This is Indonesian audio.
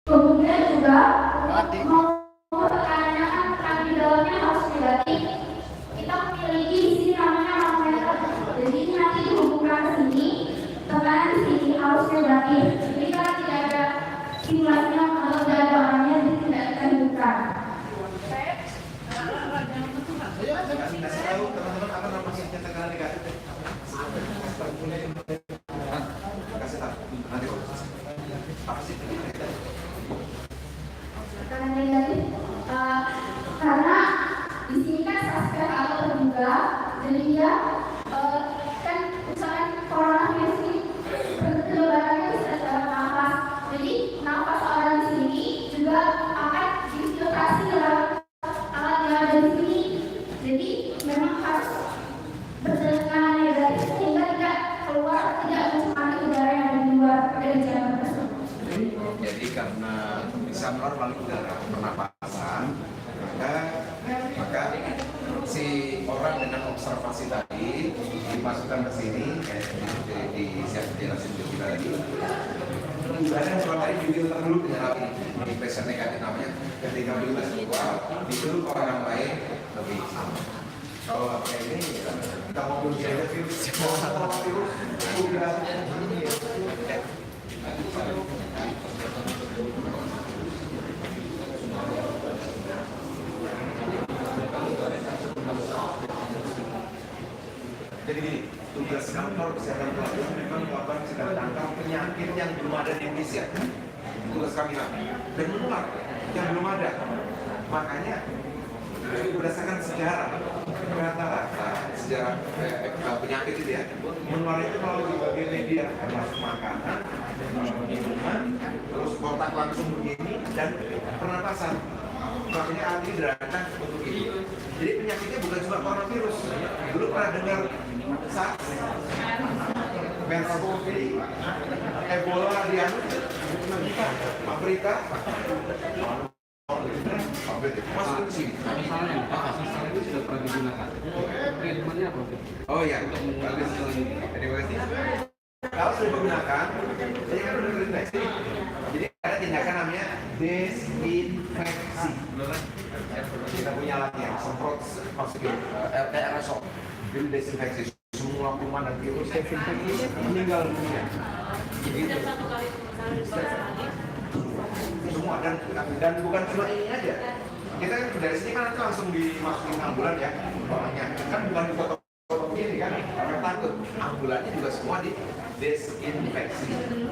Kemudian juga mau tekanannya di dalamnya harus negatif. Kita memiliki di sini namanya manometer. Jadi nanti dihubungkan ke sini, tekanan di sini harus negatif. Jadi kalau tidak ada simulasinya atau tidak ada orangnya, jadi tidak kita hidupkan. Kasih tahu teman-teman apa namanya tekanan negatif. Kasih tahu nanti apa sih tekanan negatif? Tekanan negatif karena di sini kan suspek atau terduga, jadi dia kan misalkan coronavirus ini penyebarannya bisa dalam nafas. Jadi nafas orang di sini juga akan difiltrasi dalam alat yang ada di sini. Jadi memang harus bertekanan negatif sehingga tidak keluar, tidak mencemari udara yang ada di luar dari jalan tersebut. Jadi karena bisa menular melalui udara pernapasan, maka si orang dengan observasi tadi dimasukkan ke sini, kayak di siap jelasin ke kita tadi. Udara yang keluar tadi difilter dulu dengan api, di pressure negatif namanya. Ketika bebas keluar, disuruh ke orang lain lebih sama. Kalau kayak ini, kita mau belum ada virus, mau virus, udah. Jadi gini, tugas kantor kesehatan pelaku memang melakukan segala tangkap penyakit yang belum ada di Indonesia. Tugas kami dan menular yang belum ada. Makanya berdasarkan sejarah rata-rata sejarah penyakit itu ya, menular itu melalui berbagai media termasuk makanan, minuman, terus kontak langsung begini dan pernapasan. Makanya ahli gerakan untuk itu. Jadi penyakitnya bukan cuma coronavirus. Dulu pernah dengar SARS, MERS-CoV, Ebola di Afrika, masuk ke sini. Misalnya, sel itu sudah pernah digunakan. Treatmentnya apa? Oh ya, bagus. Terima kasih. Kalau sudah digunakan, jadi kan udah terinfeksi. Jadi ada tindakan namanya desinfeksi. Kita punya alat yang semprot aerosol. Jadi desinfeksi semua kuman dan virus meninggal dunia. Jadi semua dan bukan cuma ini aja. Kita dari sini kan nanti langsung dimasukin ambulan ya, orangnya kan bukan di foto ini kan, karena takut ambulannya juga semua di desinfeksi.